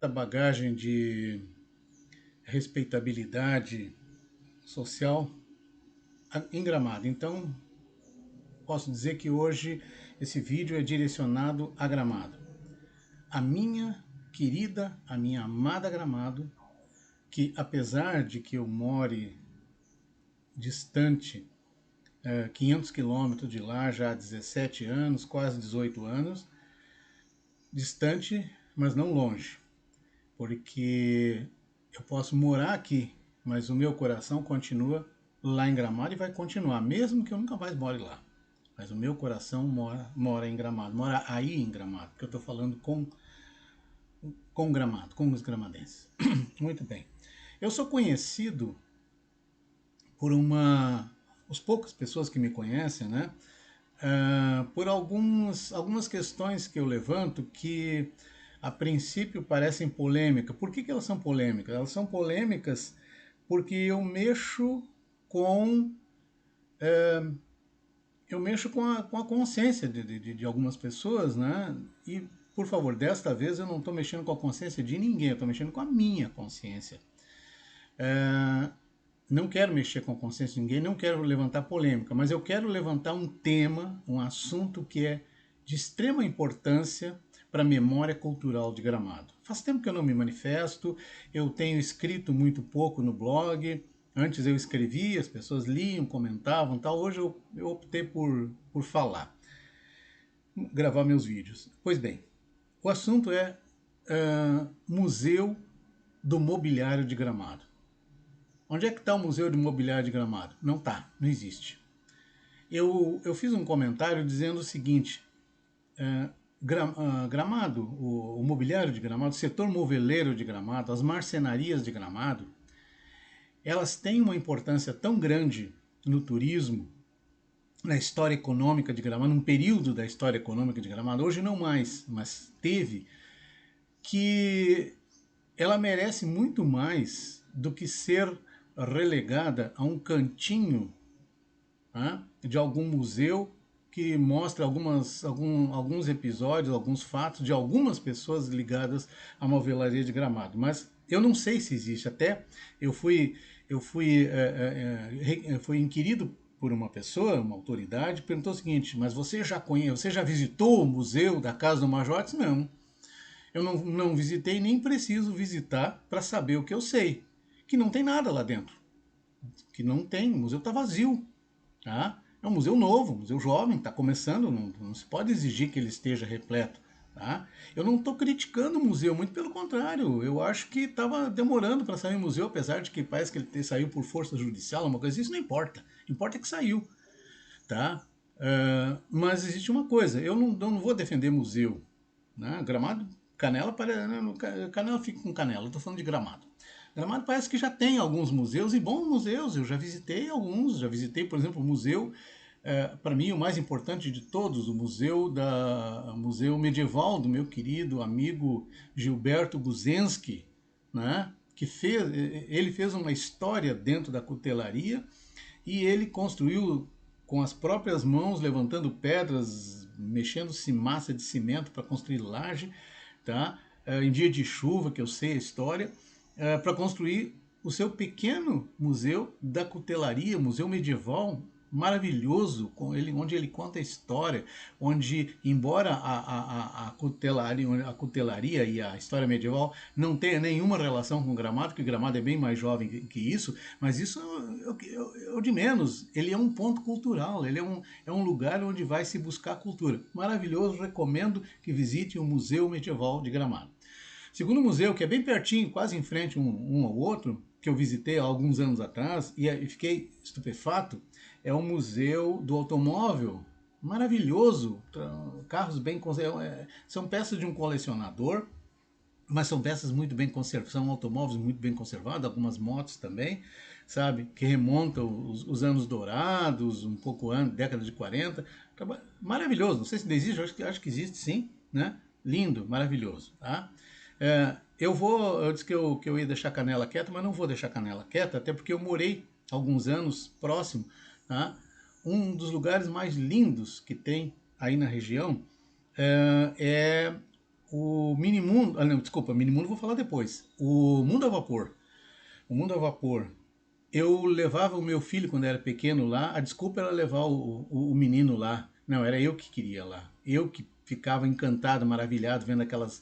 bagagem de respeitabilidade social em Gramado. Então, posso dizer que hoje esse vídeo é direcionado a Gramado. A minha querida, a minha amada Gramado, que apesar de que eu more distante 500 quilômetros de lá já há 17 anos, quase 18 anos, distante, mas não longe, porque eu posso morar aqui, mas o meu coração continua lá em Gramado e vai continuar, mesmo que eu nunca mais more lá. Mas o meu coração mora em Gramado, mora aí em Gramado, porque eu estou falando com Gramado, com os gramadenses. Muito bem. Eu sou conhecido por as poucas pessoas que me conhecem, né? Por algumas questões que eu levanto que a princípio parecem polêmicas. Por que elas são polêmicas? Elas são polêmicas porque com eu mexo com a consciência de algumas pessoas, né? E, por favor, desta vez eu não estou mexendo com a consciência de ninguém, eu estou mexendo com a minha consciência. Não quero mexer com a consciência de ninguém, não quero levantar polêmica, mas eu quero levantar um tema, um assunto que é de extrema importância para a memória cultural de Gramado. Faz tempo que eu não me manifesto, eu tenho escrito muito pouco no blog. Antes eu escrevia, as pessoas liam, comentavam, tal. Hoje eu optei por falar, gravar meus vídeos. Pois bem, o assunto é Museu do Mobiliário de Gramado. Onde é que está o Museu de Mobiliário de Gramado? Não está, não existe. Eu fiz um comentário dizendo o seguinte: Gramado, o mobiliário de Gramado, o setor moveleiro de Gramado, as marcenarias de Gramado, elas têm uma importância tão grande no turismo, na história econômica de Gramado, num período da história econômica de Gramado, hoje não mais, mas teve, que ela merece muito mais do que ser relegada a um cantinho, né, de algum museu que mostra alguns episódios, alguns fatos de algumas pessoas ligadas à movelaria de Gramado. Mas eu não sei se existe. Até eu fui inquirido por uma pessoa, uma autoridade, perguntou o seguinte: mas você já conhece, você já visitou o museu da Casa do Major? Eu disse, não. Eu não visitei nem preciso visitar para saber o que eu sei. Que não tem nada lá dentro. Que não tem, o museu está vazio. Tá? É um museu novo, um museu jovem, está começando, não se pode exigir que ele esteja repleto. Tá? Eu não estou criticando o museu, muito pelo contrário, eu acho que estava demorando para sair o museu, apesar de que parece que ele saiu por força judicial, uma coisa, isso não importa. Importa é que saiu. Tá? Mas existe uma coisa, eu não vou defender museu. Né? Gramado, Canela, Canela fica com Canela, eu estou falando de Gramado. Gramado parece que já tem alguns museus, e bons museus, eu já visitei alguns, já visitei, por exemplo, o museu, para mim o mais importante de todos, Museu Medieval do meu querido amigo Gilberto Buzenski, né? Ele fez uma história dentro da cutelaria e ele construiu com as próprias mãos, levantando pedras, mexendo-se massa de cimento para construir laje, tá? Em dia de chuva, que eu sei a história, para construir o seu pequeno museu da cutelaria, museu medieval maravilhoso, onde ele conta a história, onde, embora a cutelaria e a história medieval não tenha nenhuma relação com Gramado, que Gramado é bem mais jovem que isso, mas isso é o de menos. Ele é um ponto cultural, é um lugar onde vai se buscar cultura. Maravilhoso, recomendo que visite o Museu Medieval de Gramado. Segundo museu, que é bem pertinho, quase em frente um ao outro, que eu visitei há alguns anos atrás e fiquei estupefato, é o Museu do Automóvel. Maravilhoso, carros bem conservados, são peças de um colecionador, mas são peças muito bem conservadas, são automóveis muito bem conservados, algumas motos também, sabe, que remontam os anos dourados, um pouco antes, década de 40. Maravilhoso, não sei se existe, acho que existe sim, né? Lindo, maravilhoso, tá? Eu disse que eu ia deixar a Canela quieta, mas não vou deixar a Canela quieta, até porque eu morei alguns anos próximo, tá? Um dos lugares mais lindos que tem aí na região é o Minimundo, não, desculpa, Minimundo eu vou falar depois. O Mundo a Vapor. O Mundo a Vapor. Eu levava o meu filho quando era pequeno lá, a desculpa era levar o menino lá. Não, era eu que queria lá. Eu que ficava encantado, maravilhado, vendo aquelas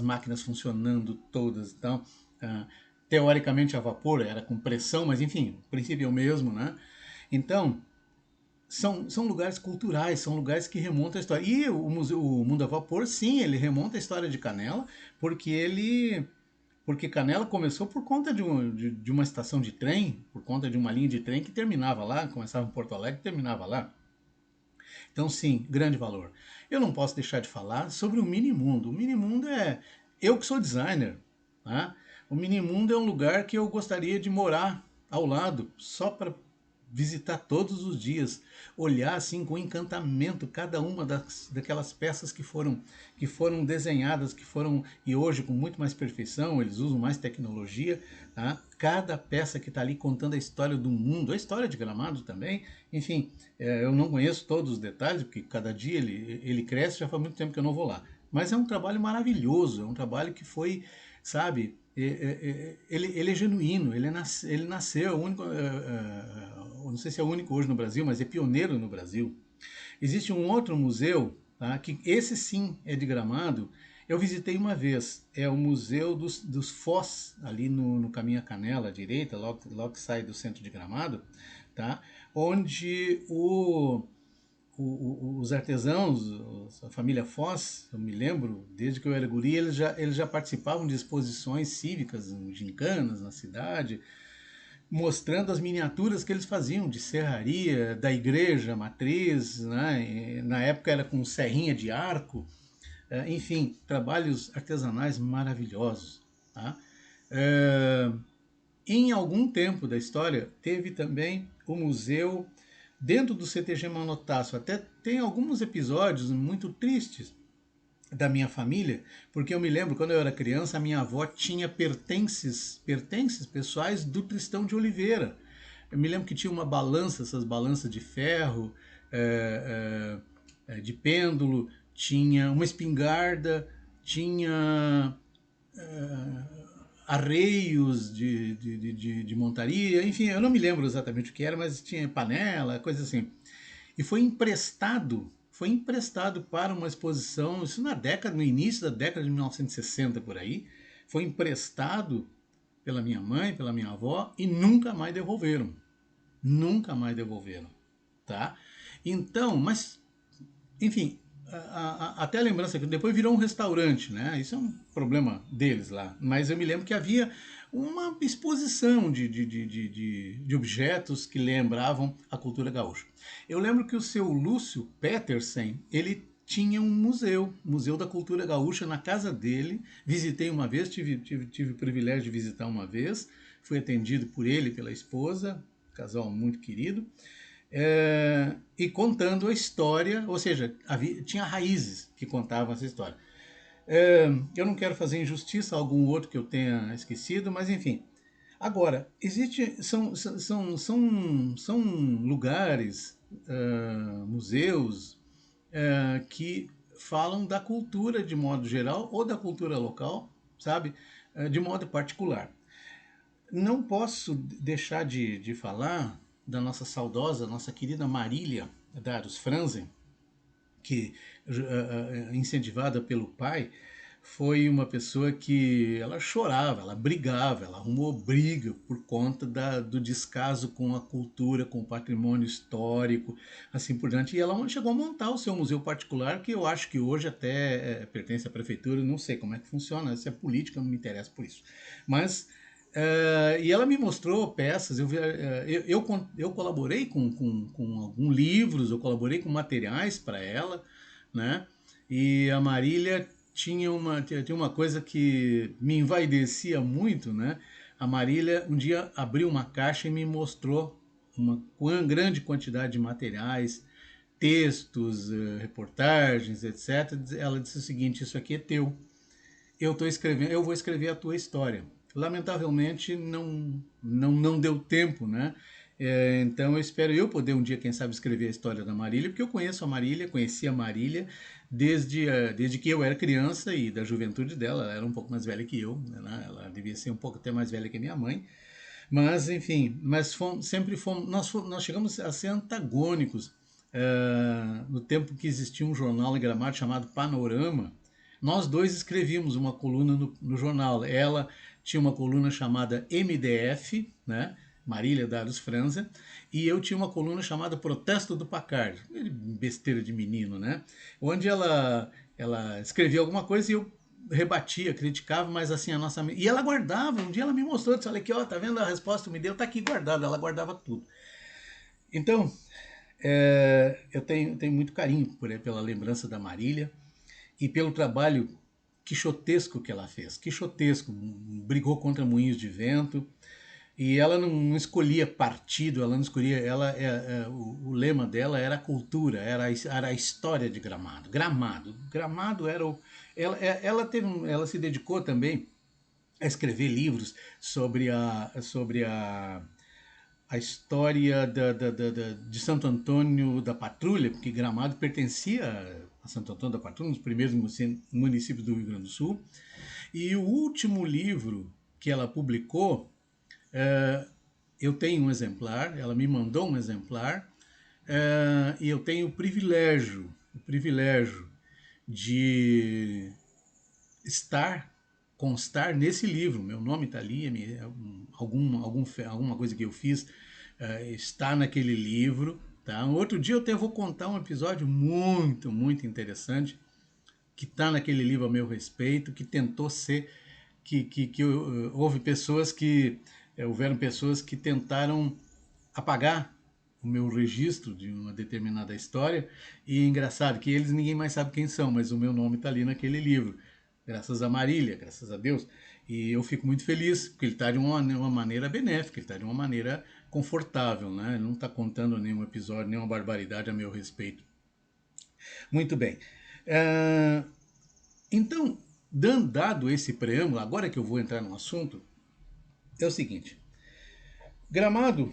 máquinas funcionando todas. Então, ah, teoricamente a vapor era com pressão, mas enfim, o princípio é o mesmo, né? Então, são lugares culturais, são lugares que remontam a história. E o Mundo a Vapor, sim, ele remonta a história de Canela, porque porque Canela começou por conta de uma estação de trem, por conta de uma linha de trem que terminava lá, começava em Porto Alegre e terminava lá. Então, sim, grande valor. Eu não posso deixar de falar sobre o Minimundo. O Minimundo é. Eu que sou designer, tá? O Minimundo é um lugar que eu gostaria de morar ao lado, só para visitar todos os dias, olhar assim com encantamento cada uma daquelas peças que foram desenhadas, que foram e hoje com muito mais perfeição, eles usam mais tecnologia, tá? Cada peça que está ali contando a história do mundo, a história de Gramado também, enfim, eu não conheço todos os detalhes porque cada dia ele cresce, já faz muito tempo que eu não vou lá, mas é um trabalho maravilhoso, é um trabalho que foi, sabe, ele é genuíno, ele nasceu, é o único, não sei se é o único hoje no Brasil, mas é pioneiro no Brasil. Existe um outro museu, tá, que esse sim é de Gramado, eu visitei uma vez, é o Museu dos Foz, ali no caminho a Canela, à direita, logo que sai do centro de Gramado, tá, onde os artesãos, a família Foz, eu me lembro, desde que eu era guri, eles já participavam de exposições cívicas, gincanas na cidade, mostrando as miniaturas que eles faziam de serraria, da igreja matriz, né? Na época era com serrinha de arco, enfim, trabalhos artesanais maravilhosos. Tá? É, em algum tempo da história, teve também o museu dentro do CTG Manotaço. Até tem alguns episódios muito tristes da minha família, porque eu me lembro quando eu era criança, a minha avó tinha pertences pessoais do Tristão de Oliveira. Eu me lembro que tinha uma balança, essas balanças de ferro, de pêndulo, tinha uma espingarda, tinha arreios de montaria, enfim, eu não me lembro exatamente o que era, mas tinha panela, coisa assim. E foi emprestado para uma exposição, isso no início da década de 1960 por aí, foi emprestado pela minha mãe, pela minha avó e nunca mais devolveram. Nunca mais devolveram, tá? Então, mas enfim, até a lembrança que depois virou um restaurante, né? Isso é um problema deles lá. Mas eu me lembro que havia uma exposição de objetos que lembravam a cultura gaúcha. Eu lembro que o seu Lúcio Petersen, ele tinha um museu, Museu da Cultura Gaúcha, na casa dele. Visitei uma vez, tive o privilégio de visitar uma vez. Fui atendido por ele e pela esposa, casal muito querido e contando a história, ou seja, tinha raízes que contavam essa história. Eu não quero fazer injustiça a algum outro que eu tenha esquecido, mas enfim. Agora, são lugares, museus, que falam da cultura de modo geral ou da cultura local, sabe? De modo particular. Não posso deixar de falar da nossa saudosa, nossa querida Marília Daros Franzen, que, incentivada pelo pai, foi uma pessoa que ela chorava, ela brigava, ela arrumou briga por conta do descaso com a cultura, com o patrimônio histórico, assim por diante. E ela chegou a montar o seu museu particular, que eu acho que hoje até pertence à prefeitura, não sei como é que funciona, se é política, não me interessa por isso. Mas e ela me mostrou peças, eu colaborei com alguns livros, eu colaborei com materiais para ela, né? E a Marília tinha uma coisa que me envaidecia muito, né? A Marília um dia abriu uma caixa e me mostrou uma grande quantidade de materiais, textos, reportagens, etc. Ela disse o seguinte: isso aqui é teu, eu vou escrever a tua história. Lamentavelmente não deu tempo, né? Então eu espero eu poder um dia, quem sabe, escrever a história da Marília, porque eu conheço a Marília, conheci a Marília desde que eu era criança e da juventude dela. Ela era um pouco mais velha que eu, né? Ela devia ser um pouco até mais velha que minha mãe. Mas, enfim, sempre fomos, nós chegamos a ser antagônicos. No tempo que existia um jornal em Gramado chamado Panorama, nós dois escrevíamos uma coluna no jornal. Ela tinha uma coluna chamada MDF, né? Marília Dados Franza, e eu tinha uma coluna chamada Protesto do Packard, besteira de menino, né? Onde ela escrevia alguma coisa e eu rebatia, criticava, mas assim a nossa. E ela guardava, um dia ela me mostrou, disse: olha aqui, ó, tá vendo a resposta que me deu? Tá aqui guardada, ela guardava tudo. Então, eu tenho muito carinho pela lembrança da Marília e pelo trabalho quixotesco que ela fez. Quixotesco, brigou contra moinhos de vento, e ela não escolhia partido, ela não escolhia. O lema dela era a cultura, era a história de Gramado. Gramado era o. Ela se dedicou também a escrever livros sobre a história de Santo Antônio da Patrulha, porque Gramado pertencia a Santo Antônio da Patrulha, um dos primeiros municípios do Rio Grande do Sul. E o último livro que ela publicou, eu tenho um exemplar, ela me mandou um exemplar, e eu tenho o privilégio de constar nesse livro. Meu nome está ali, alguma coisa que eu fiz está naquele livro. Tá? Outro dia eu até vou contar um episódio muito, muito interessante que está naquele livro a meu respeito, que tentou ser, houveram pessoas que tentaram apagar o meu registro de uma determinada história, e é engraçado que ninguém mais sabe quem são, mas o meu nome está ali naquele livro, graças a Marília, graças a Deus, e eu fico muito feliz, porque ele está de uma maneira benéfica, ele está de uma maneira confortável, né? Ele não está contando nenhum episódio, nenhuma barbaridade a meu respeito. Muito bem. Então, dado esse preâmbulo, agora que eu vou entrar no assunto, é o seguinte: Gramado,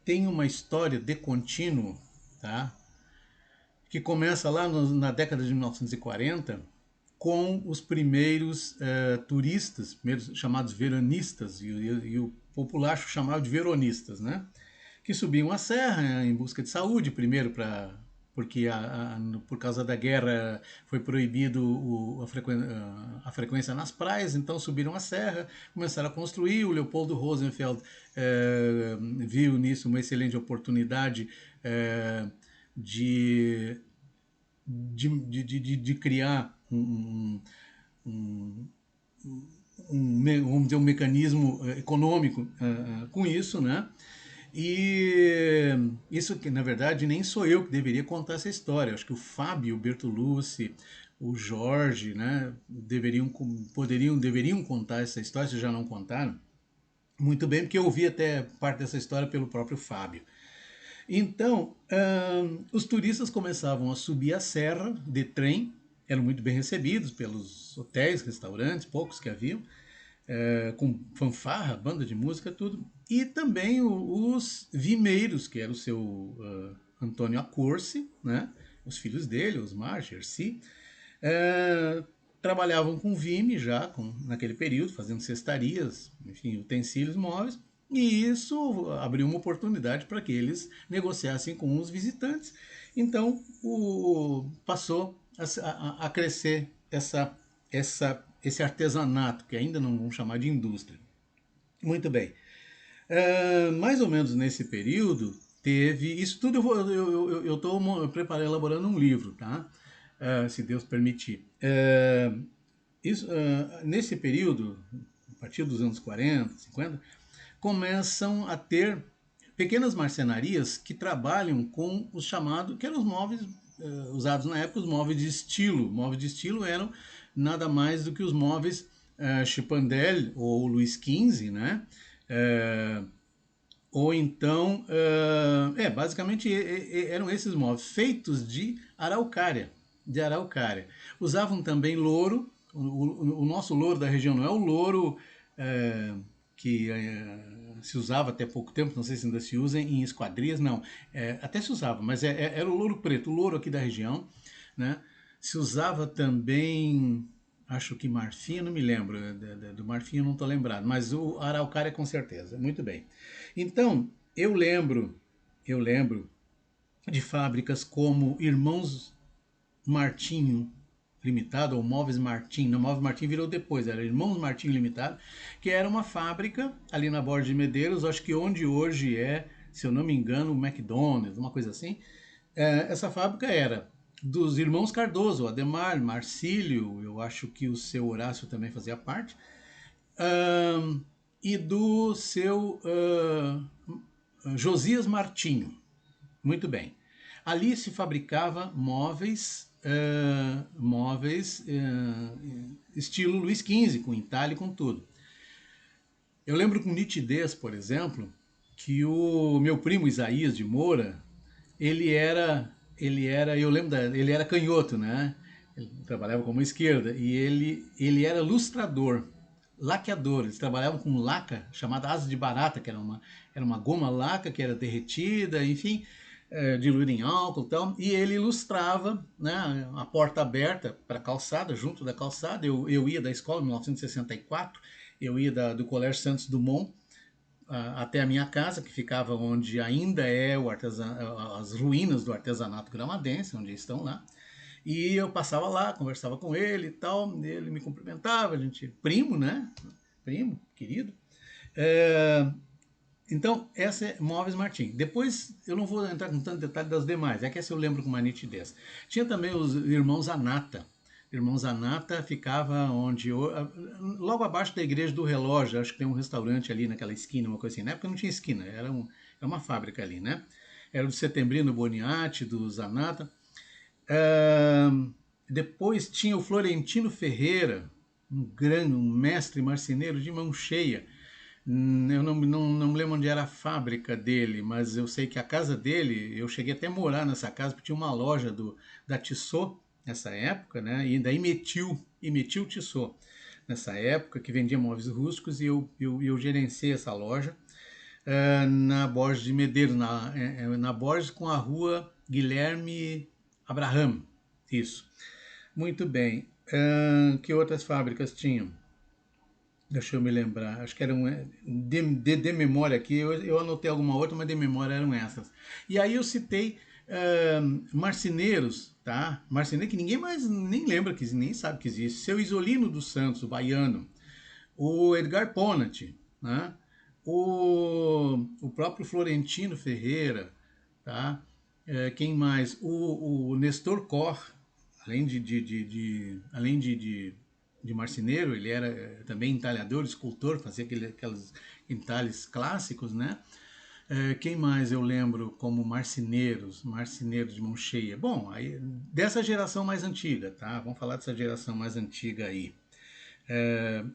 tem uma história de contínuo, tá? Que começa lá na década de 1940 com os primeiros turistas, primeiros chamados veranistas, e o popular chamava de veronistas, né? Que subiam a serra em busca de saúde, primeiro porque por causa da guerra foi proibido a frequência nas praias, então subiram a serra, começaram a construir. O Leopoldo Rosenfeld viu nisso uma excelente oportunidade de, de criar vamos dizer, um mecanismo econômico com isso, né? E isso que, na verdade, nem sou eu que deveria contar essa história. Acho que o Fábio, o Bertolucci, o Jorge, né, deveriam contar essa história, se já não contaram. Muito bem, porque eu ouvi até parte dessa história pelo próprio Fábio. Então, os turistas começavam a subir a serra de trem, eram muito bem recebidos pelos hotéis, restaurantes, poucos que haviam, com fanfarra, banda de música, tudo. E também os vimeiros, que era o seu Antônio Accorsi, né? Os filhos dele, Osmar, Gersi, trabalhavam com vime já naquele período, fazendo cestarias, enfim, utensílios móveis, e isso abriu uma oportunidade para que eles negociassem com os visitantes. Então, passou a crescer esse artesanato, que ainda não vamos chamar de indústria. Muito bem. Mais ou menos nesse período, teve. Isso tudo eu estou preparando, elaborando um livro, tá? Se Deus permitir. Nesse período, a partir dos anos 40, 50, começam a ter pequenas marcenarias que trabalham com os chamados, que eram os móveis usados na época, os móveis de estilo. Móveis de estilo eram nada mais do que os móveis Chippendale ou Luís XV, né? Ou então, basicamente eram esses móveis feitos de araucária. Usavam também louro. O nosso louro da região não é o louro que se usava até pouco tempo, não sei se ainda se usa em esquadrias, não, até se usava, mas era o louro preto, o louro aqui da região, né? Se usava também, acho que marfim, não me lembro, do marfim eu não estou lembrado, mas o araucária com certeza, muito bem. Então, eu lembro de fábricas como Irmãos Martinho Limitado, ou Móveis Martim, não, Móveis Martim virou depois, era Irmãos Martim Limitado, que era uma fábrica ali na Borda de Medeiros, acho que onde hoje é, se eu não me engano, o McDonald's, uma coisa assim. Essa fábrica era dos irmãos Cardoso, Ademar, Marcílio, eu acho que o seu Horácio também fazia parte, e do seu Josias Martinho. Muito bem. Ali se fabricava móveis, estilo Luís XV, com entalhe e com tudo. Eu lembro com nitidez, por exemplo, que o meu primo Isaías de Moura, eu lembro ele era canhoto, né? Ele trabalhava como esquerda e ele era lustrador, laqueador. Eles trabalhavam com laca chamada asa de barata, que era uma goma laca que era derretida, enfim, diluída em álcool e tal. E ele ilustrava, né, a porta aberta para a calçada, junto da calçada. Eu ia da escola em 1964, eu ia do Colégio Santos Dumont até a minha casa, que ficava onde ainda é as ruínas do artesanato gramadense, onde estão lá. E eu passava lá, conversava com ele e tal, ele me cumprimentava, a gente, primo, né? Primo, querido. Então, essa é Móveis Martim. Depois, eu não vou entrar com tanto detalhe das demais, é que essa eu lembro com uma nitidez. Tinha também os irmãos Anata. Irmãos Anata ficava onde, logo abaixo da Igreja do Relógio, acho que tem um restaurante ali naquela esquina, uma coisa assim. Na época não tinha esquina, era uma fábrica ali, né? Era do Setembrino Boniati, do Zanata. Depois tinha o Florentino Ferreira, um mestre marceneiro de mão cheia. Eu não me lembro onde era a fábrica dele, mas eu sei que a casa dele, eu cheguei até a morar nessa casa, porque tinha uma loja da Tissot nessa época, né? E daí Metil Tissot nessa época, que vendia móveis rústicos, e eu gerenciei essa loja na Borges de Medeiros, na Borges com a rua Guilherme Abraham. Isso. Muito bem. Que outras fábricas tinham? Deixa eu me lembrar. Acho que eram. De memória aqui, eu anotei alguma outra, mas de memória eram essas. E aí eu citei marceneiros, tá? Marceneiro que ninguém mais nem lembra, nem sabe que existe. Seu Isolino dos Santos, o baiano. O Edgar Ponant, né? O próprio Florentino Ferreira, tá? Quem mais? O Nestor Cor, além de marceneiro, ele era também entalhador, escultor, fazia aqueles entalhes clássicos, né? Quem mais eu lembro como marceneiros de mão cheia? Bom, aí, dessa geração mais antiga, tá? Vamos falar dessa geração mais antiga aí.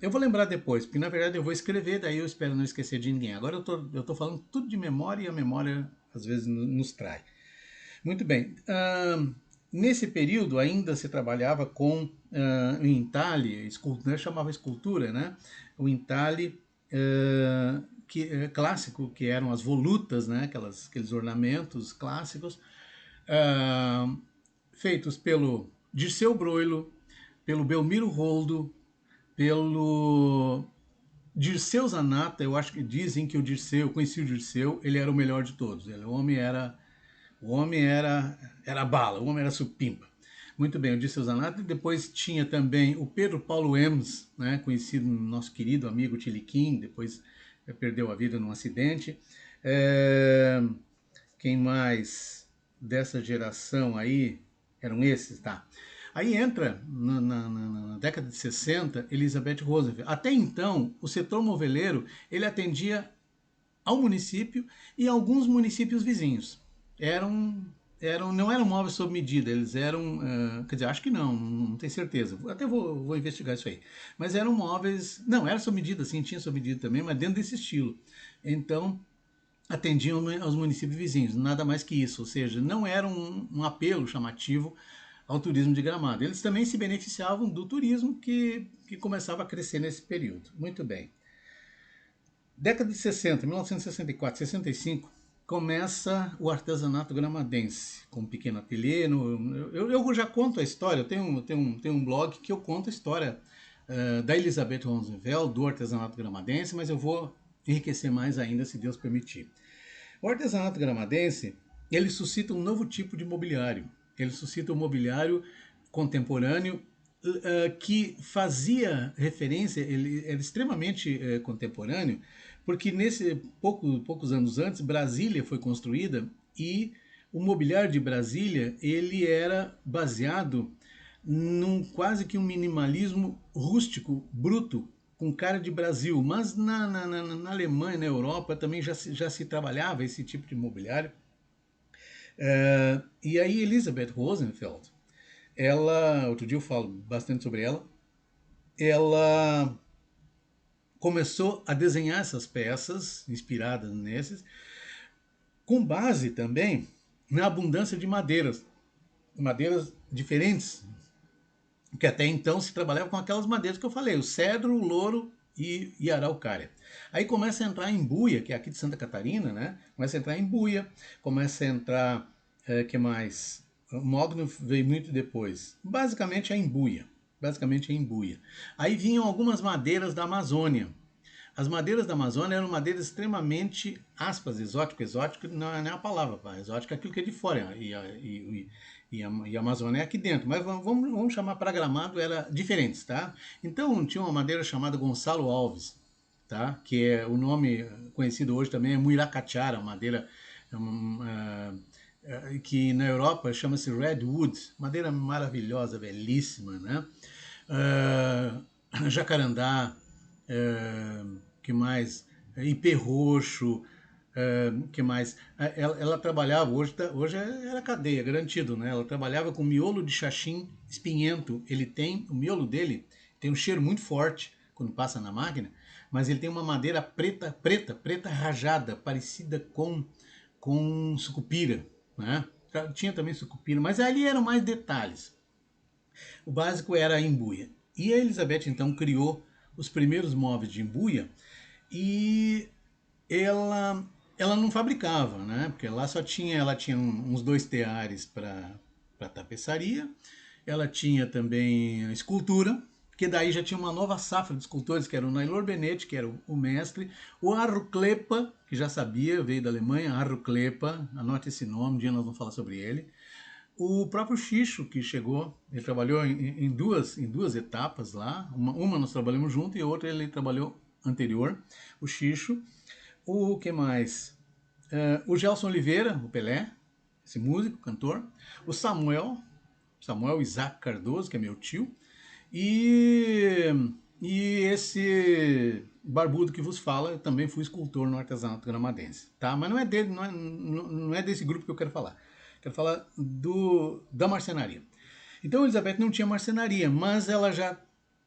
Eu vou lembrar depois, porque na verdade eu vou escrever, daí eu espero não esquecer de ninguém. Agora eu tô falando tudo de memória e a memória às vezes nos trai. Muito bem. Nesse período ainda se trabalhava com o entalhe, escultura, chamava escultura, né? O entalhe clássico, que eram as volutas, né? Aqueles ornamentos clássicos, feitos pelo Dirceu Broilo, pelo Belmiro Roldo, pelo Dirceu Zanata. Eu acho que dizem que eu conheci o Dirceu, ele era o melhor de todos. O homem era bala, o homem era supimpa. Muito bem, o Dirceu Zanata. Depois tinha também o Pedro Paulo Ems, né, conhecido nosso querido amigo Tiliquim, depois perdeu a vida num acidente. Quem mais dessa geração aí? Eram esses, tá? Aí entra, na década de 60, Elizabeth Roosevelt. Até então, o setor moveleiro, ele atendia ao município e a alguns municípios vizinhos. Não eram móveis sob medida, eles eram, quer dizer, acho que não tenho certeza, até vou investigar isso aí. Mas eram móveis, não, era sob medida, sim, tinha sob medida também, mas dentro desse estilo. Então, atendiam aos municípios vizinhos, nada mais que isso, ou seja, não era um apelo chamativo ao turismo de Gramado. Eles também se beneficiavam do turismo que começava a crescer nesse período. Muito bem. Década de 60, 1964, 65, começa o artesanato gramadense, com um pequeno ateliê. Eu já conto a história, eu tenho um blog que eu conto a história da Elizabeth Rosenfeld, do artesanato gramadense, mas eu vou enriquecer mais ainda, se Deus permitir. O artesanato gramadense, ele suscita um novo tipo de mobiliário. Ele suscita um mobiliário contemporâneo que fazia referência, ele era extremamente contemporâneo, porque poucos anos antes, Brasília foi construída e o mobiliário de Brasília ele era baseado num quase que um minimalismo rústico, bruto, com cara de Brasil. Mas na Alemanha, na Europa, também já se trabalhava esse tipo de mobiliário. E aí Elizabeth Rosenfeld, outro dia eu falo bastante sobre ela começou a desenhar essas peças inspiradas nesses, com base também na abundância de madeiras diferentes, que até então se trabalhava com aquelas madeiras que eu falei, o cedro, o louro e a araucária. Aí começa a entrar em buia, que é aqui de Santa Catarina, né? Começa a entrar em buia, começa a entrar, que mais? O mogno veio muito depois. Basicamente é em buia. Basicamente é em buia. Aí vinham algumas madeiras da Amazônia. As madeiras da Amazônia eram madeiras extremamente aspas, exótico não é a palavra, pá. Exótico é aquilo que é de fora, e a Amazônia é aqui dentro. Mas vamos chamar para Gramado, era diferentes, tá? Então tinha uma madeira chamada Gonçalo Alves, tá? Que é o nome conhecido hoje também é Muiracachara, madeira que na Europa chama-se Redwood, madeira maravilhosa, belíssima, né? Jacarandá, que mais? Ipê roxo, que mais? Ela trabalhava, hoje era cadeia, garantido, né? Ela trabalhava com miolo de xaxim espinhento. O miolo dele tem um cheiro muito forte quando passa na máquina, mas ele tem uma madeira preta rajada, parecida com sucupira, né? Tinha também sucupira, mas ali eram mais detalhes. O básico era a embuia. E a Elizabeth então criou os primeiros móveis de embuia e ela não fabricava, né? Porque lá ela tinha uns 2 teares para tapeçaria, ela tinha também escultura, que daí já tinha uma nova safra de escultores, que era o Nailor Benetti, que era o mestre, o Arro Klepa, que já sabia, veio da Alemanha, Arro Klepa, anote esse nome, um dia nós vamos falar sobre ele. O próprio Xixo, que chegou, ele trabalhou em duas etapas lá. Uma nós trabalhamos junto e a outra ele trabalhou anterior. O Xixo. O que mais? O Gelson Oliveira, o Pelé, esse músico, cantor. O Samuel Isaac Cardoso, que é meu tio. E, e esse barbudo que vos fala, eu também fui escultor no artesanato gramadense. Tá? Mas não é dele, não é desse grupo que eu quero falar. Quero falar da marcenaria. Então, Elizabeth não tinha marcenaria, mas ela já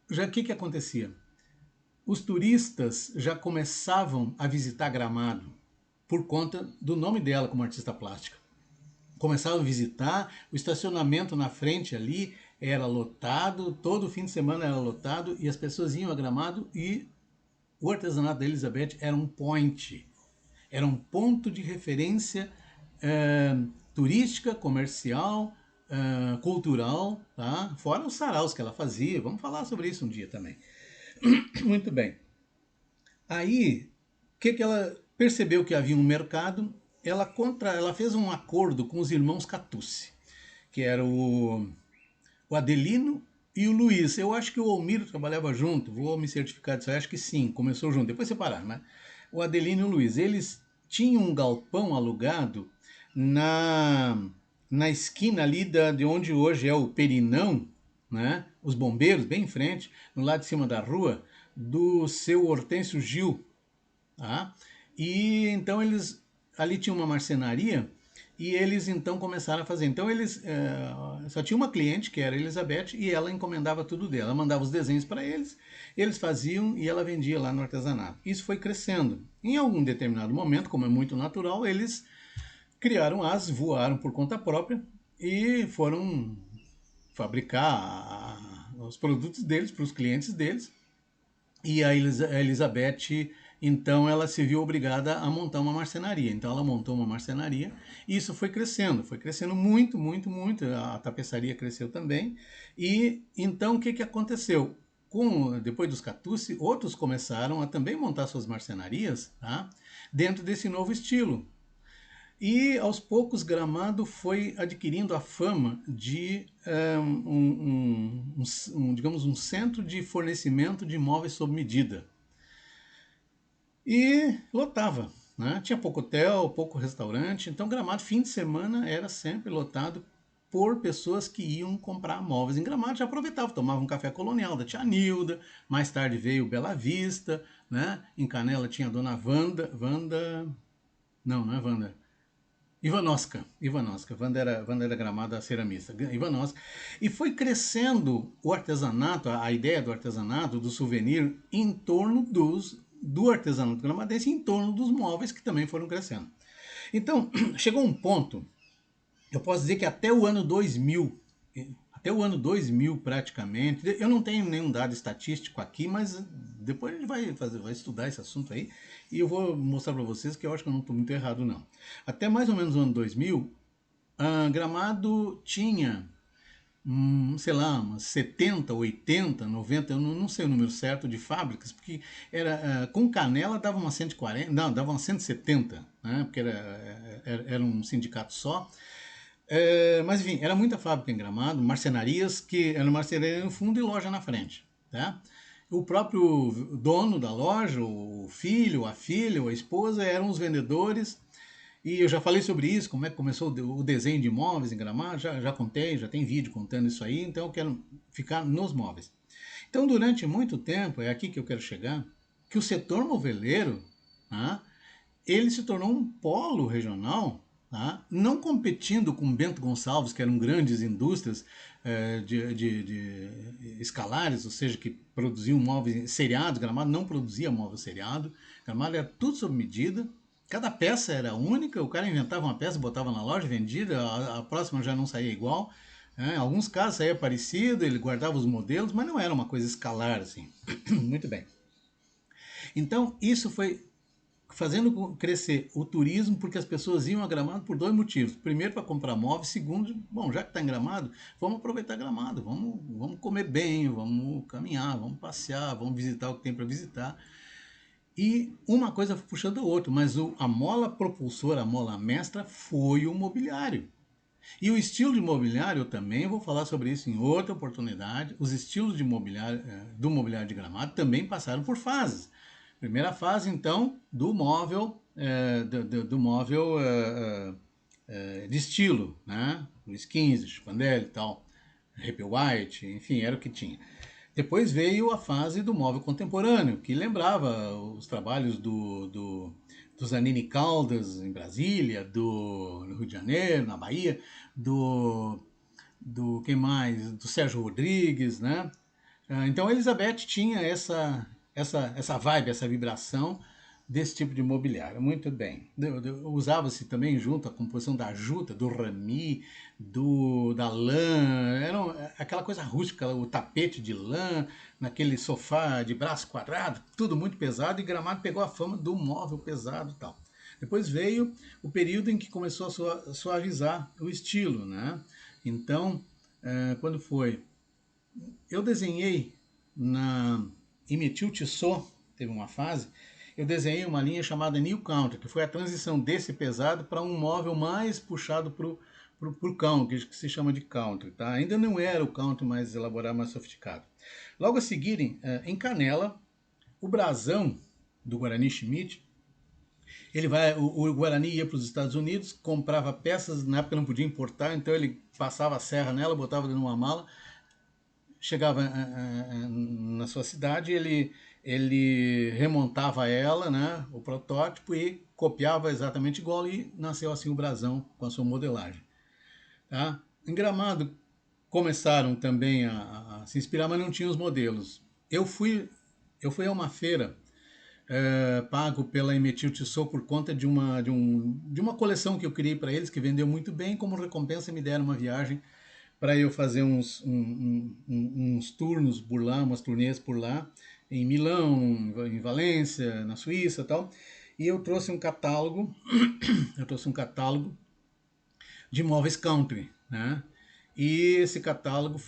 o que acontecia? Os turistas já começavam a visitar Gramado por conta do nome dela como artista plástica. Começavam a visitar, o estacionamento na frente ali era lotado, todo fim de semana era lotado e as pessoas iam a Gramado e o artesanato da Elizabeth era um ponto de referência turística, comercial, cultural, tá? Fora os saraus que ela fazia. Vamos falar sobre isso um dia também. Muito bem. Aí, o que ela percebeu que havia um mercado? Ela fez um acordo com os irmãos Catucci, que era o Adelino e o Luiz. Eu acho que o Almiro trabalhava junto, vou me certificar disso, eu acho que sim, começou junto, depois separaram, né? O Adelino e o Luiz, eles tinham um galpão alugado na, na esquina ali de onde hoje é o Perinão, né? Os bombeiros, bem em frente, no lado de cima da rua, do seu Hortêncio Gil. Tá? E então eles ali tinha uma marcenaria e eles então começaram a fazer. Então eles só tinha uma cliente que era a Elizabeth e ela encomendava tudo dela. Ela mandava os desenhos para eles faziam e ela vendia lá no artesanato. Isso foi crescendo. Em algum determinado momento, como é muito natural, eles criaram asas, voaram por conta própria e foram fabricar os produtos deles para os clientes deles. E a Elizabeth Então ela se viu obrigada a montar uma marcenaria. Então ela montou uma marcenaria e isso foi crescendo muito, muito, muito. A tapeçaria cresceu também. E então o que que aconteceu? Depois dos Catucci, outros começaram a também montar suas marcenarias, tá? Dentro desse novo estilo. E aos poucos Gramado foi adquirindo a fama de digamos, um centro de fornecimento de imóveis sob medida. E lotava, né? Tinha pouco hotel, pouco restaurante, então Gramado fim de semana era sempre lotado por pessoas que iam comprar móveis em Gramado, já aproveitavam, tomavam um café colonial da tia Nilda, mais tarde veio Bela Vista, né? Em Canela tinha a dona Wanda, não é Wanda, Ivanovska, Wanda era Gramado, a ceramista, Ivanovska, e foi crescendo o artesanato, a ideia do artesanato, do souvenir, em torno do artesanato gramadense, em torno dos móveis que também foram crescendo. Então, chegou um ponto, eu posso dizer que até o ano 2000 praticamente, eu não tenho nenhum dado estatístico aqui, mas depois a gente vai estudar esse assunto aí e eu vou mostrar para vocês que eu acho que eu não estou muito errado não. Até mais ou menos o ano 2000, Gramado tinha, sei lá, umas 70, 80, 90, eu não sei o número certo de fábricas, porque com Canela dava umas 140, não, dava umas 170, né, porque era um sindicato só. Mas enfim, era muita fábrica em Gramado, marcenarias, que era marcenaria no fundo e loja na frente. Tá? O próprio dono da loja, o filho, a filha, a esposa eram os vendedores. E eu já falei sobre isso, como é que começou o desenho de móveis em Gramado, já contei, já tem vídeo contando isso aí, então eu quero ficar nos móveis. Então, durante muito tempo, é aqui que eu quero chegar, que o setor moveleiro, tá, ele se tornou um polo regional, tá? Não competindo com Bento Gonçalves, que eram grandes indústrias de escalares, ou seja, que produziam móveis seriados. Gramado não produzia móvel seriado. Gramado era tudo sob medida. Cada peça era única, o cara inventava uma peça, botava na loja, vendida, a próxima já não saía igual. Em alguns casos saía parecido, ele guardava os modelos, mas não era uma coisa escalar assim. Muito bem. Então, isso foi fazendo crescer o turismo, porque as pessoas iam a Gramado por dois motivos. Primeiro, para comprar móveis. Segundo, bom, já que está em Gramado, vamos aproveitar Gramado, vamos comer bem, vamos caminhar, vamos passear, vamos visitar o que tem para visitar. E uma coisa foi puxando a outra, mas a mola propulsora, a mola mestra foi o mobiliário. E o estilo de mobiliário, eu também vou falar sobre isso em outra oportunidade. Os estilos de mobiliário, do mobiliário de Gramado também passaram por fases. Primeira fase, então, do móvel, do móvel de estilo, né? Luiz XV, Chipandelli e tal, Happy White, enfim, era o que tinha. Depois veio a fase do móvel contemporâneo, que lembrava os trabalhos do Zanini Caldas em Brasília, no Rio de Janeiro, na Bahia, quem mais? Do Sérgio Rodrigues, né? Então a Elizabeth tinha essa vibe, essa vibração desse tipo de mobiliário. Muito bem. Usava-se também junto a composição da juta, do rami, da lã, aquela coisa rústica, o tapete de lã, naquele sofá de braço quadrado, tudo muito pesado, e Gramado pegou a fama do móvel pesado e tal. Depois veio o período em que começou a suavizar o estilo, né? Então, quando foi? Eu desenhei em Metil Tissot, teve uma fase, eu desenhei uma linha chamada New Country, que foi a transição desse pesado para um móvel mais puxado para o country, que se chama de country. Tá? Ainda não era o country mais elaborado, mais sofisticado. Logo a seguir, em Canela, o brasão do Guarani Schmidt, o Guarani ia para os Estados Unidos, comprava peças, na época não podia importar, então ele passava a serra nela, botava dentro de uma mala, chegava na sua cidade, ele remontava ela, né, o protótipo, e copiava exatamente igual, e nasceu assim o brasão com a sua modelagem. Tá? Em Gramado começaram também a se inspirar, mas não tinham os modelos. Eu fui a uma feira pago pela Emetil Tissot por conta de uma coleção que eu criei para eles, que vendeu muito bem. Como recompensa me deram uma viagem para eu fazer uns turnos por lá, umas turnês por lá. em Milão, em Valência, na Suíça e tal. E eu trouxe um catálogo, de móveis country, né? E esse catálogo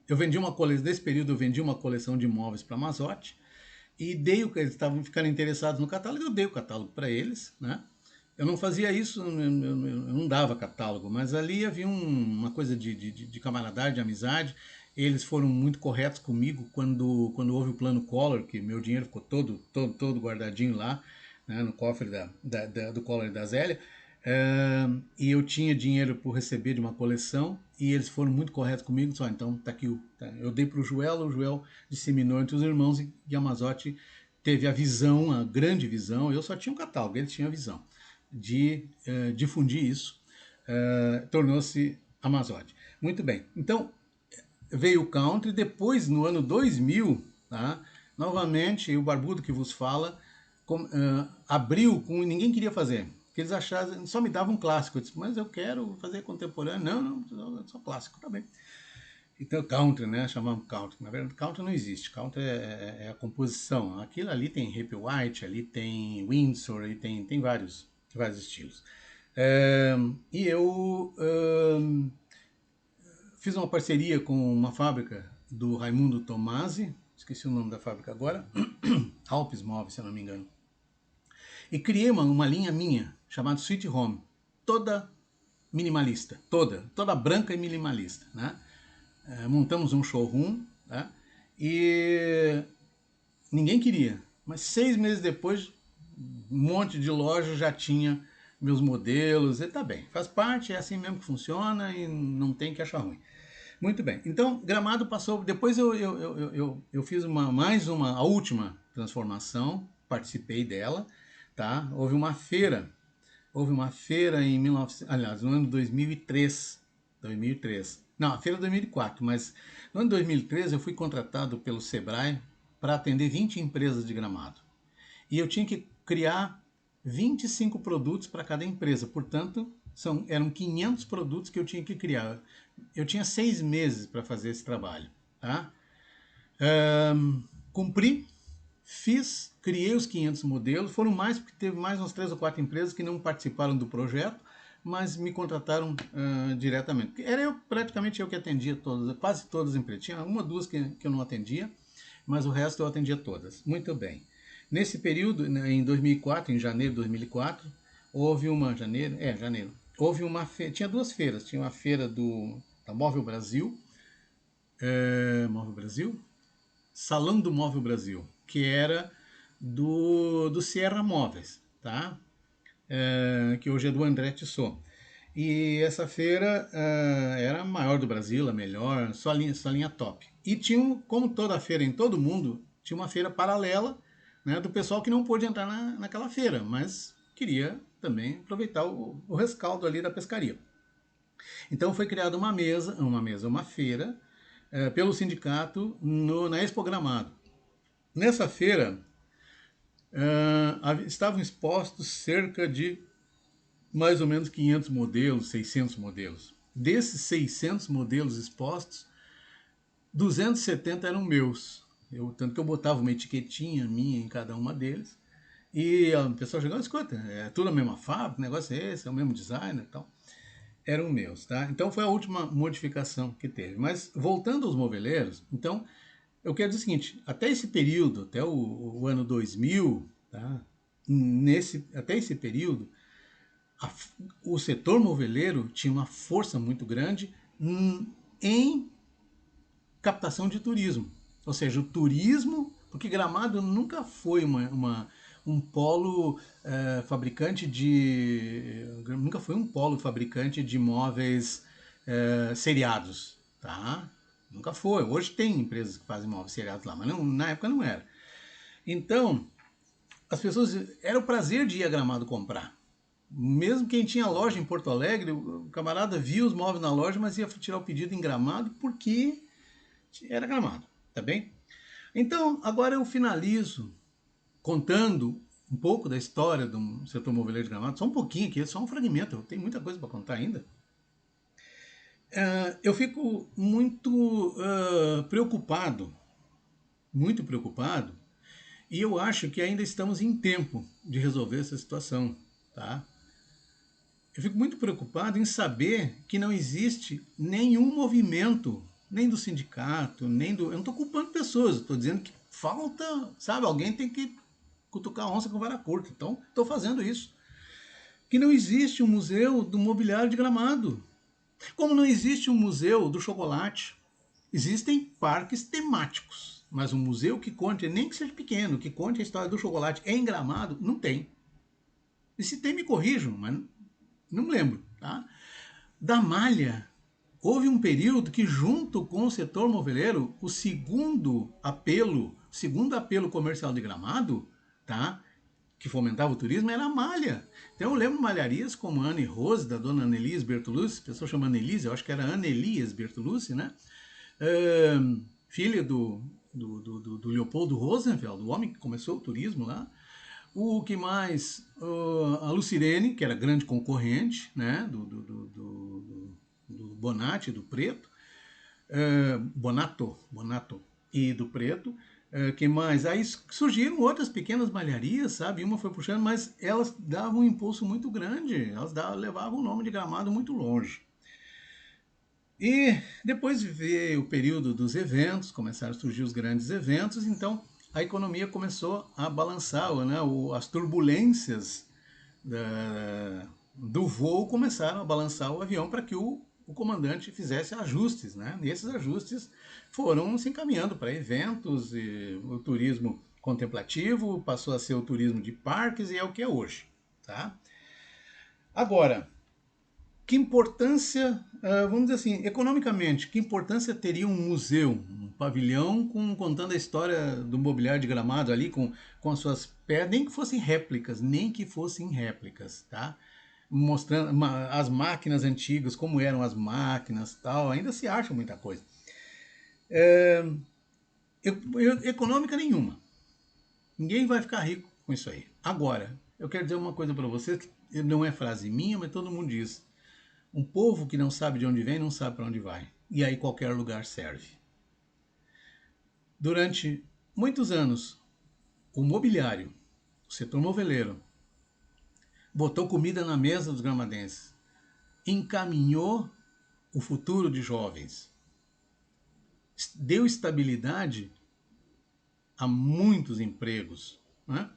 eu vendi uma coleção, nesse período eu vendi uma coleção de móveis para a Mazotti e eles estavam ficando interessados no catálogo, eu dei o catálogo para eles, né? Eu não fazia isso, eu não dava catálogo, mas ali havia uma coisa de camaradagem, de amizade. Eles foram muito corretos comigo quando houve o plano Collor, que meu dinheiro ficou todo guardadinho lá, né, no cofre do Collor e da Zélia. E eu tinha dinheiro por receber de uma coleção e eles foram muito corretos comigo. Só então tá aqui, eu dei para o Joel disseminou entre os irmãos e a Mazotti teve a visão, a grande visão. Eu só tinha um catálogo, eles tinham a visão de difundir isso, tornou-se a Mazotti. Muito bem, então veio o country, depois no ano 2000, tá? Novamente o Barbudo que vos fala abriu com ninguém queria fazer, que eles achavam, só me davam um clássico. Eu disse, mas eu quero fazer contemporâneo. Não, só clássico, tá bem. Então, country, né? Chamamos country. Na verdade, country não existe. Country é a composição. Aquilo ali tem Happy White, ali tem Windsor, ali tem vários estilos. E eu fiz uma parceria com uma fábrica do Raimundo Tomasi, esqueci o nome da fábrica agora, Alpes Móveis, se eu não me engano. E criei uma linha minha, chamada Sweet Home, toda minimalista, toda branca e minimalista, né? Montamos um showroom, né? E ninguém queria, mas 6 meses depois, um monte de loja já tinha meus modelos, e tá bem, faz parte, é assim mesmo que funciona e não tem que achar ruim. Muito bem, então Gramado passou, depois eu fiz a última transformação, participei dela, tá? Houve uma feira em 1900, aliás, no ano 2003. Não, a feira 2004, mas no ano 2013 eu fui contratado pelo Sebrae para atender 20 empresas de Gramado. E eu tinha que criar 25 produtos para cada empresa. Portanto, eram 500 produtos que eu tinha que criar. Eu tinha 6 meses para fazer esse trabalho. Tá? Cumpri, criei os 500 modelos. Foram mais, porque teve mais umas 3 ou 4 empresas que não participaram do projeto, mas me contrataram diretamente. Praticamente eu que atendia quase todas as empresas. Tinha uma, duas que eu não atendia, mas o resto eu atendia todas. Muito bem. Nesse período, em 2004, em janeiro de 2004, houve uma houve uma tinha duas feiras. Tinha uma feira da Móvel Brasil, Salão do Móvel Brasil, que era do Sierra Móveis, tá? Que hoje é do André Tissot. E essa feira era a maior do Brasil, a melhor, só linha top. E tinha, como toda feira em todo mundo, tinha uma feira paralela, né, do pessoal que não pôde entrar naquela feira, mas queria também aproveitar o rescaldo ali da pescaria. Então foi criada uma feira, pelo sindicato na Expo Gramado. Nessa feira estavam expostos cerca de mais ou menos 500 modelos, 600 modelos. Desses 600 modelos expostos, 270 eram meus. Tanto que eu botava uma etiquetinha minha em cada uma deles. E o pessoal chegava, escuta, é tudo a mesma fábrica, o negócio é esse, é o mesmo designer e tal. Eram meus, tá? Então foi a última modificação que teve. Mas voltando aos moveleiros, então eu quero dizer o seguinte, até esse período, até o ano 2000, tá? Até esse período, o setor moveleiro tinha uma força muito grande em captação de turismo. Ou seja, o turismo, porque Gramado nunca foi um polo fabricante nunca foi um polo fabricante de móveis seriados, tá? Nunca foi. Hoje tem empresas que fazem móveis seriados lá, mas na época não era. Então, as pessoas, era o prazer de ir a Gramado comprar. Mesmo quem tinha loja em Porto Alegre, o camarada via os móveis na loja, mas ia tirar o pedido em Gramado porque era Gramado, tá bem? Então, agora eu finalizo contando um pouco da história do setor moveleiro de Gramado, só um pouquinho aqui, só um fragmento, tem muita coisa para contar ainda. Eu fico muito preocupado muito preocupado, e eu acho que ainda estamos em tempo de resolver essa situação, tá? Eu fico muito preocupado em saber que não existe nenhum movimento, nem do sindicato, nem do... Eu não estou culpando pessoas, estou dizendo que falta, sabe, alguém tem que cutucar a onça com vara curta. Então, estou fazendo isso. Que não existe um museu do mobiliário de Gramado. Como não existe um museu do chocolate. Existem parques temáticos, mas um museu que conte, nem que seja pequeno, que conte a história do chocolate em Gramado, não tem. E se tem, me corrijam, mas não me lembro. Tá? Da malha, houve um período que, junto com o setor moveleiro, segundo apelo comercial de Gramado, tá? Que fomentava o turismo, era a malha. Então eu lembro malharias como a Anne Rose, da dona Annelise Bertolucci, a pessoa chama Annelise, eu acho que era Annelias Bertolucci, né? Filha do Leopoldo Rosenfeld, o homem que começou o turismo lá. O que mais? A Lucirene, que era grande concorrente, né? Do Bonatti, do Preto. Bonato e do Preto. Que mais? Aí surgiram outras pequenas malharias, sabe? Uma foi puxando, mas elas davam um impulso muito grande. Elas levavam o nome de Gramado muito longe. E depois veio o período dos eventos, começaram a surgir os grandes eventos, então a economia começou a balançar, né? As turbulências do voo começaram a balançar o avião para que o comandante fizesse ajustes, né? E esses ajustes foram se encaminhando para eventos, e o turismo contemplativo passou a ser o turismo de parques e é o que é hoje, tá? Agora, que importância, vamos dizer assim, economicamente, que importância teria um museu, um pavilhão contando a história do mobiliário de Gramado ali com as suas pedras, nem que fossem réplicas, tá? Mostrando as máquinas antigas, como eram as máquinas, tal, ainda se acha muita coisa. Econômica nenhuma. Ninguém vai ficar rico com isso aí. Agora, eu quero dizer uma coisa para vocês, que não é frase minha, mas todo mundo diz. Um povo que não sabe de onde vem, não sabe para onde vai. E aí qualquer lugar serve. Durante muitos anos, o mobiliário, o setor moveleiro, botou comida na mesa dos gramadenses, encaminhou o futuro de jovens, deu estabilidade a muitos empregos, né?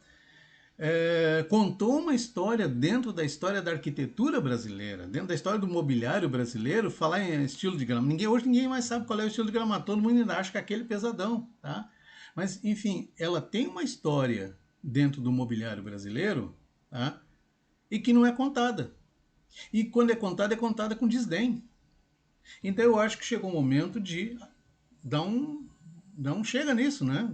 Contou uma história dentro da história da arquitetura brasileira, dentro da história do mobiliário brasileiro, falar em estilo de Gramado. Hoje ninguém mais sabe qual é o estilo de Gramado, todo mundo ainda acha que é aquele pesadão, tá? Mas, enfim, ela tem uma história dentro do mobiliário brasileiro, tá? E que não é contada. E quando é contada com desdém. Então eu acho que chegou o momento de dar um chega nisso, né?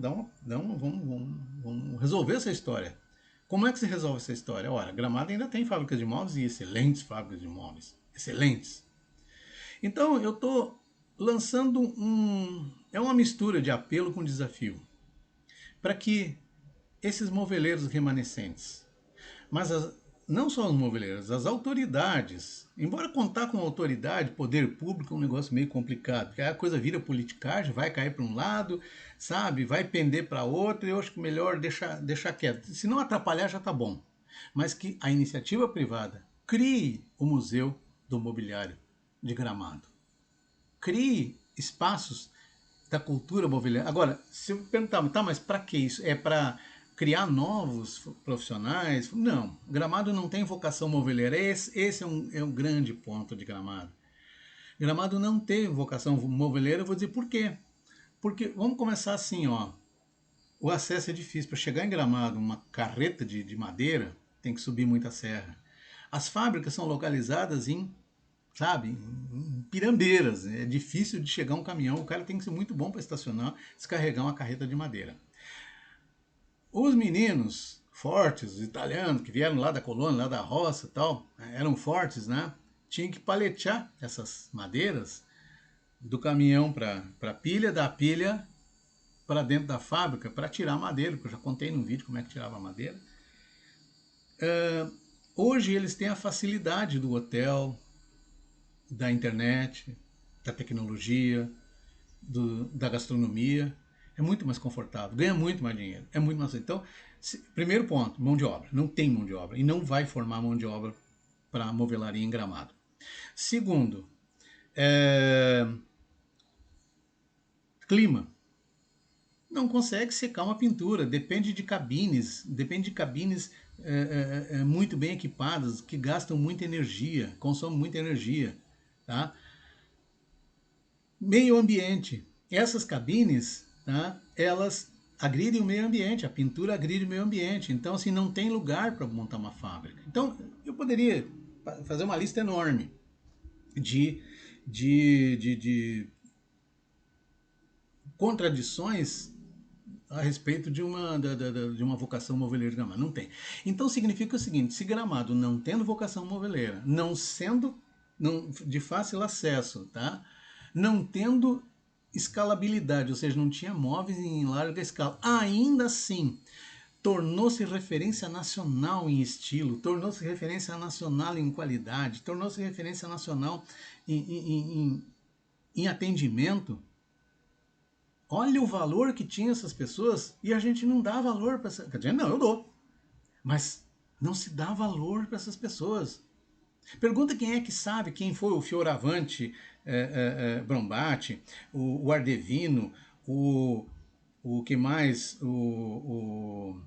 Vamos resolver essa história. Como é que se resolve essa história? Ora, Gramado ainda tem fábricas de móveis e excelentes fábricas de móveis. Excelentes. Então, eu estou lançando É uma mistura de apelo com desafio. Para que esses moveleiros remanescentes, mas não só os moveleiros, as autoridades, embora contar com autoridade, poder público é um negócio meio complicado, porque aí a coisa vira politicagem, vai cair para um lado, sabe, vai pender para outro, e eu acho que melhor deixar quieto. Se não atrapalhar, já está bom. Mas que a iniciativa privada crie o Museu do Mobiliário de Gramado. Crie espaços da cultura mobiliária. Agora, se eu perguntar, tá, mas para que isso? É para criar novos profissionais? Não, Gramado não tem vocação moveleira. Esse é um grande ponto de Gramado. Gramado não tem vocação moveleira, eu vou dizer por quê. Porque, vamos começar assim, ó. O acesso é difícil. Para chegar em Gramado, uma carreta de madeira, tem que subir muita serra. As fábricas são localizadas sabe, em Pirambeiras. É difícil de chegar um caminhão, o cara tem que ser muito bom para estacionar, descarregar uma carreta de madeira. Os meninos fortes, os italianos, que vieram lá da colônia, lá da roça e tal, eram fortes, né? Tinham que paletear essas madeiras do caminhão para a pilha, da pilha para dentro da fábrica para tirar a madeira, que eu já contei no vídeo como é que tirava a madeira. Hoje eles têm a facilidade do hotel, da internet, da tecnologia, da gastronomia. É muito mais confortável, ganha muito mais dinheiro, é muito mais. Então, primeiro ponto, mão de obra. Não tem mão de obra e não vai formar mão de obra para movelaria em Gramado. Segundo, é, clima. Não consegue secar uma pintura, depende de cabines muito bem equipadas, que gastam muita energia, consomem muita energia. Tá? Meio ambiente. Essas cabines, tá? Elas agridem o meio ambiente, a pintura agride o meio ambiente. Então, assim, não tem lugar para montar uma fábrica. Então, eu poderia fazer uma lista enorme de, de contradições a respeito de uma vocação moveleira de Gramado. Não tem. Então significa o seguinte: se Gramado não tendo vocação moveleira, não sendo de fácil acesso, tá? Não tendo escalabilidade, ou seja, não tinha móveis em larga escala, ainda assim tornou-se referência nacional em estilo, tornou-se referência nacional em qualidade, tornou-se referência nacional em atendimento. Olha o valor que tinha essas pessoas e a gente não dá valor para essa. Quer dizer, não, eu dou. Mas não se dá valor para essas pessoas. Pergunta quem é que sabe quem foi o Fioravante Brombati, o Ardevino, o que mais? O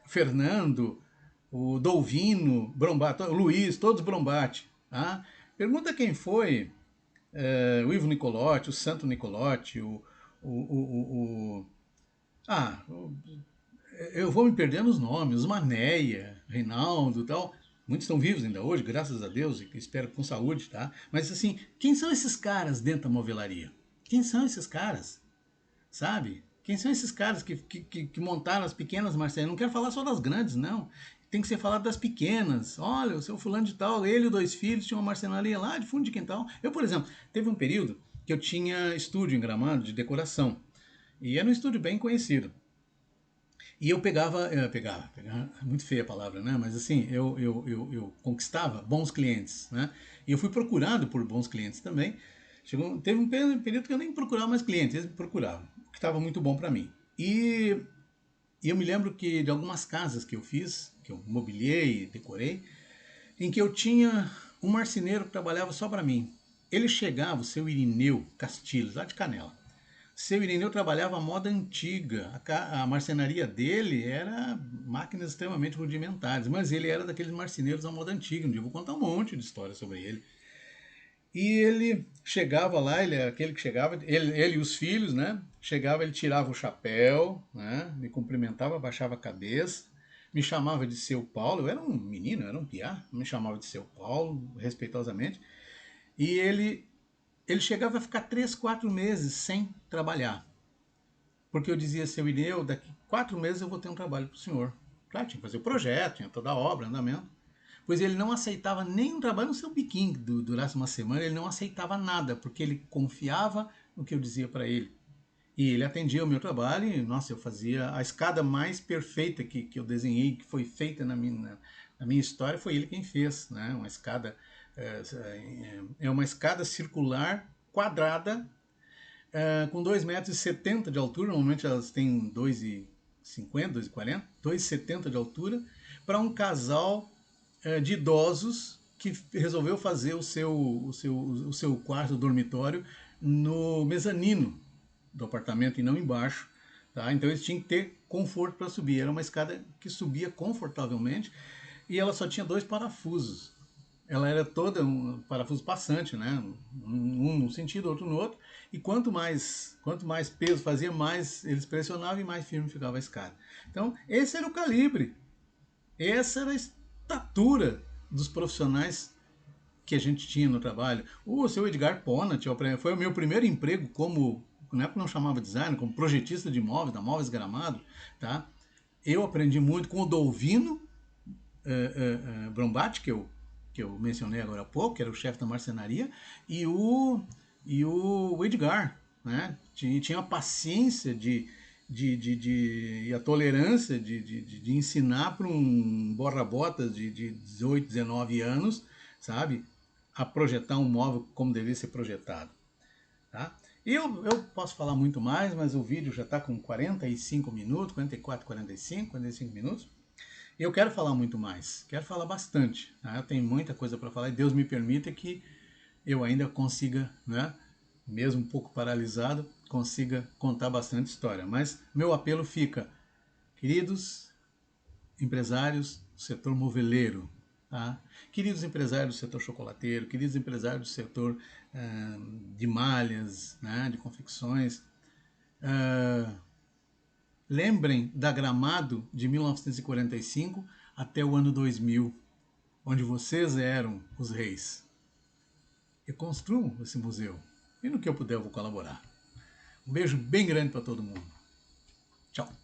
Fernando, o Dolvino, Brombati, o Luiz, todos Brombati. Tá? Pergunta quem foi o Ivo Nicolotti, o Santo Nicolotti, o ah, eu vou me perder nos nomes, os Manéia, Reinaldo e tal. Muitos estão vivos ainda hoje, graças a Deus, e espero com saúde, tá? Mas assim, quem são esses caras dentro da movelaria? Quem são esses caras? Sabe? Quem são esses caras que montaram as pequenas marcenaria? Não quero falar só das grandes, não. Tem que ser falado das pequenas. Olha, o seu fulano de tal, ele e 2 filhos tinham uma marcenaria lá de fundo de quintal. Eu, por exemplo, teve um período que eu tinha estúdio em Gramado de decoração. E era um estúdio bem conhecido. E eu pegava, muito feia a palavra, né? Mas assim, eu conquistava bons clientes, né? E eu fui procurado por bons clientes também. Teve um período que eu nem procurava mais clientes, eles me procuravam, o que estava muito bom para mim. E eu me lembro que de algumas casas que eu fiz, que eu mobiliei, decorei, em que eu tinha um marceneiro que trabalhava só para mim. Ele chegava, o seu Irineu Castilhos, lá de Canela. Seu Irineu trabalhava a moda antiga. A marcenaria dele era máquinas extremamente rudimentares, mas ele era daqueles marceneiros da moda antiga. Um dia eu vou contar um monte de história sobre ele. E ele chegava lá, ele era aquele que chegava, ele e os filhos, né? Chegava, ele tirava o chapéu, né? Me cumprimentava, baixava a cabeça, me chamava de seu Paulo. Eu era um menino, eu era um piá, me chamava de seu Paulo, respeitosamente. E ele chegava a ficar 3, 4 meses sem trabalhar. Porque eu dizia, seu Ineu, daqui 4 meses eu vou ter um trabalho para o senhor. Claro, tinha que fazer o projeto, tinha toda a obra, andamento. Pois ele não aceitava nem um trabalho no seu biquinho, que durasse uma semana, ele não aceitava nada, porque ele confiava no que eu dizia para ele. E ele atendia o meu trabalho e, nossa, eu fazia a escada mais perfeita que eu desenhei, que foi feita na minha história, foi ele quem fez. Né? Uma escada, é uma escada circular, quadrada, com 2,70 m de altura, normalmente elas têm 2,50, 2,40, 2,70 de altura, para um casal de idosos que resolveu fazer o seu quarto dormitório no mezanino do apartamento e não embaixo. Tá? Então eles tinham que ter conforto para subir. Era uma escada que subia confortavelmente e ela só tinha 2 parafusos. Ela era toda um parafuso passante, né? Um num sentido, outro no outro. E quanto mais peso fazia, mais eles pressionavam e mais firme ficava a escada. Então, esse era o calibre. Essa era a estatura dos profissionais que a gente tinha no trabalho. O seu Edgar Pona foi o meu primeiro emprego como, na época não chamava designer, como projetista de móveis, da Móveis Gramado. Tá? Eu aprendi muito com o Dolvino Brombati, que eu mencionei agora há pouco, que era o chefe da marcenaria, e o Edgar, né? Tinha a paciência e a tolerância de ensinar para um borra-botas de 18, 19 anos, sabe? A projetar um móvel como deveria ser projetado. Tá? Eu posso falar muito mais, mas o vídeo já está com 45 minutos, 44, 45 minutos. E eu quero falar muito mais, quero falar bastante. Tá? Eu tenho muita coisa para falar e Deus me permita que eu ainda consiga, né, mesmo um pouco paralisado, consiga contar bastante história. Mas meu apelo fica, queridos empresários do setor moveleiro, tá? Queridos empresários do setor chocolateiro, queridos empresários do setor de malhas, né, de confecções, lembrem da Gramado de 1945 até o ano 2000, onde vocês eram os reis. E construam esse museu. E no que eu puder eu vou colaborar. Um beijo bem grande para todo mundo. Tchau.